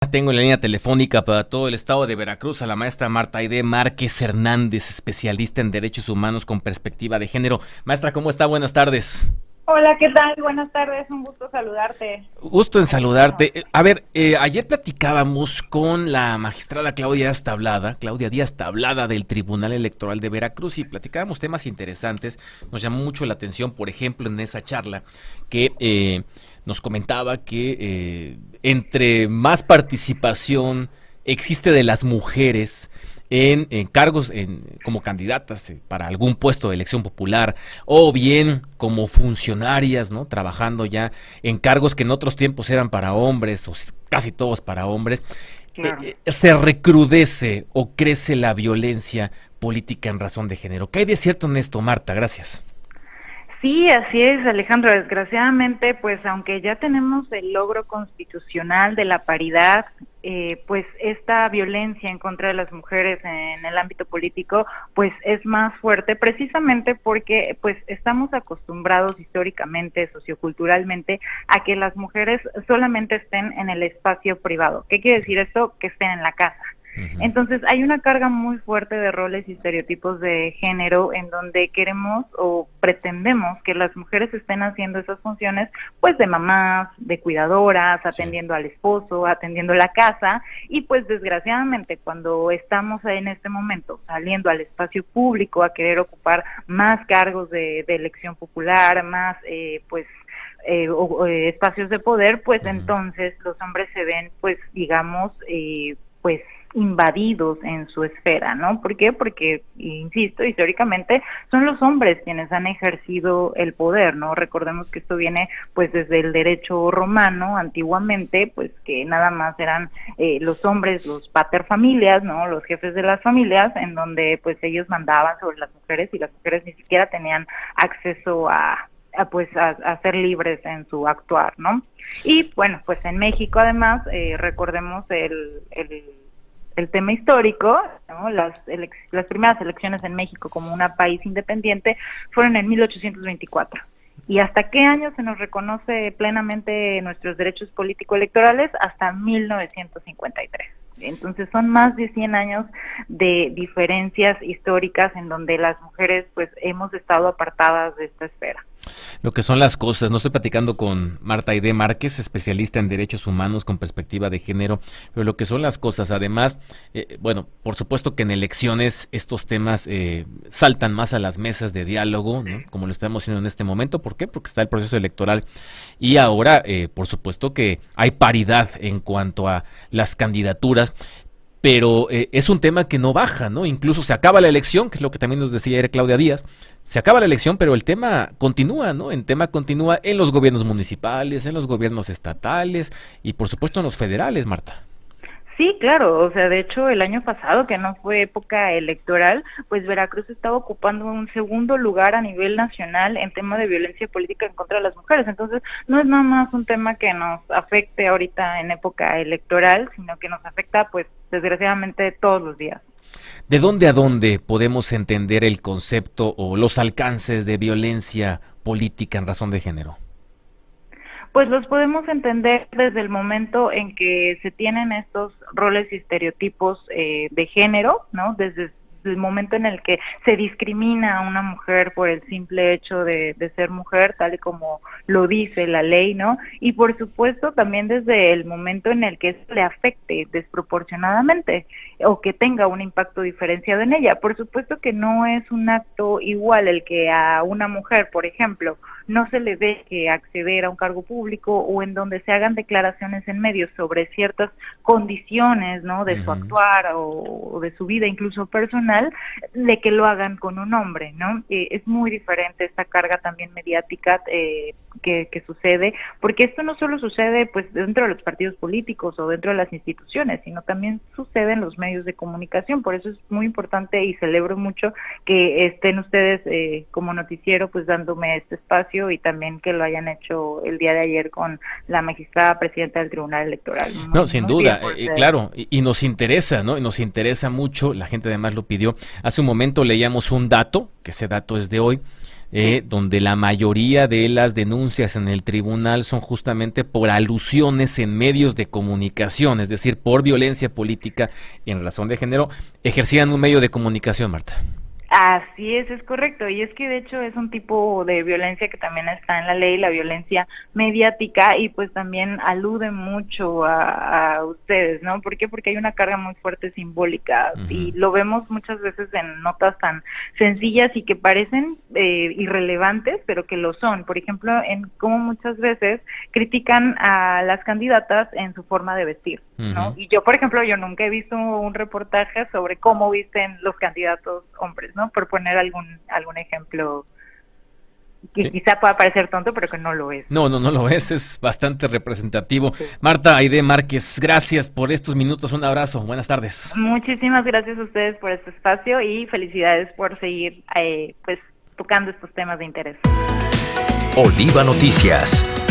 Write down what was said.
Tengo en la línea telefónica para todo el estado de Veracruz a la maestra Marta Aide Márquez Hernández, especialista en derechos humanos con perspectiva de género. Maestra, ¿cómo está? Buenas tardes. Hola, ¿qué tal? Buenas tardes, un gusto saludarte. Gusto en saludarte. Ayer platicábamos con la magistrada Claudia Díaz Tablada del Tribunal Electoral de Veracruz y platicábamos temas interesantes. Nos llamó mucho la atención, por ejemplo, en esa charla que nos comentaba que entre más participación existe de las mujeres en cargos como candidatas para algún puesto de elección popular o bien como funcionarias, ¿no? Trabajando ya en cargos que en otros tiempos eran para hombres o casi todos para hombres, Claro. se recrudece o crece la violencia política en razón de género. ¿Qué hay de cierto en esto, Marta? Gracias. Sí, así es, Alejandro. Desgraciadamente, pues aunque ya tenemos el logro constitucional de la paridad, pues esta violencia en contra de las mujeres en el ámbito político, pues es más fuerte precisamente porque pues estamos acostumbrados históricamente, socioculturalmente, a que las mujeres solamente estén en el espacio privado. ¿Qué quiere decir esto? Que estén en la casa. Entonces hay una carga muy fuerte de roles y estereotipos de género en donde queremos o pretendemos que las mujeres estén haciendo esas funciones pues de mamás, de cuidadoras, atendiendo al esposo, atendiendo la casa y pues desgraciadamente cuando estamos en este momento saliendo al espacio público a querer ocupar más cargos de elección popular, más espacios de poder, pues entonces los hombres se ven pues digamos pues invadidos en su esfera, ¿no? ¿Por qué? Porque, insisto, históricamente son los hombres quienes han ejercido el poder, ¿no? Recordemos que esto viene pues desde el derecho romano, antiguamente, pues que nada más eran los hombres, los paterfamilias, ¿no? Los jefes de las familias, en donde pues ellos mandaban sobre las mujeres y las mujeres ni siquiera tenían acceso a ser libres en su actuar, ¿no? Y bueno, pues en México además, recordemos el tema histórico, ¿no? Las primeras elecciones en México como un país independiente fueron en 1824. ¿Y hasta qué año se nos reconoce plenamente nuestros derechos político-electorales? Hasta 1953. Entonces son más de 100 años de diferencias históricas en donde las mujeres pues hemos estado apartadas de esta esfera. Lo que son las cosas. No estoy platicando con Marta Aide Márquez, especialista en derechos humanos con perspectiva de género, pero lo que son las cosas. Además, bueno, por supuesto que en elecciones estos temas saltan más a las mesas de diálogo, ¿no? Como lo estamos haciendo en este momento. ¿Por qué? Porque está el proceso electoral y ahora, por supuesto que hay paridad en cuanto a las candidaturas. Pero es un tema que no baja, ¿no? Incluso se acaba la elección, que es lo que también nos decía ayer Claudia Díaz, se acaba la elección, pero el tema continúa, ¿no? El tema continúa en los gobiernos municipales, en los gobiernos estatales y por supuesto en los federales, Marta. Sí, claro, o sea, de hecho el año pasado, que no fue época electoral, pues Veracruz estaba ocupando un segundo lugar a nivel nacional en tema de violencia política en contra de las mujeres, entonces no es nada más un tema que nos afecte ahorita en época electoral, sino que nos afecta pues desgraciadamente todos los días. ¿De dónde a dónde podemos entender el concepto o los alcances de violencia política en razón de género? Pues los podemos entender desde el momento en que se tienen estos roles y estereotipos de género, ¿no? Desde el momento en el que se discrimina a una mujer por el simple hecho de ser mujer, tal y como lo dice la ley, ¿no? Y por supuesto también desde el momento en el que eso le afecte desproporcionadamente o que tenga un impacto diferenciado en ella. Por supuesto que no es un acto igual el que a una mujer, por ejemplo, no se le deje acceder a un cargo público o en donde se hagan declaraciones en medios sobre ciertas condiciones, ¿no? De su actuar o de su vida incluso personal, de que lo hagan con un hombre, ¿no? Es muy diferente esta carga también mediática que sucede, porque esto no solo sucede pues dentro de los partidos políticos o dentro de las instituciones, sino también sucede en los medios de comunicación. Por eso es muy importante y celebro mucho que estén ustedes como noticiero pues dándome este espacio y también que lo hayan hecho el día de ayer con la magistrada presidenta del Tribunal Electoral. No, sin muy duda, bien, claro, y nos interesa, ¿no? Y nos interesa mucho, la gente además lo pidió. Hace un momento leíamos un dato, que ese dato es de hoy, donde la mayoría de las denuncias en el tribunal son justamente por alusiones en medios de comunicación, es decir, por violencia política en razón de género, ejercían un medio de comunicación, Marta. Así es correcto. Y es que de hecho es un tipo de violencia que también está en la ley, la violencia mediática, y pues también alude mucho a ustedes, ¿no? ¿Por qué? Porque hay una carga muy fuerte simbólica y lo vemos muchas veces en notas tan sencillas y que parecen irrelevantes, pero que lo son. Por ejemplo, en cómo muchas veces critican a las candidatas en su forma de vestir, ¿no? Y yo, por ejemplo, yo nunca he visto un reportaje sobre cómo visten los candidatos hombres, ¿no? Por poner algún ejemplo que quizá pueda parecer tonto, pero que no lo es. No lo es bastante representativo. Sí. Marta Aide Márquez, gracias por estos minutos, un abrazo, buenas tardes. Muchísimas gracias a ustedes por este espacio y felicidades por seguir pues tocando estos temas de interés. Oliva Noticias.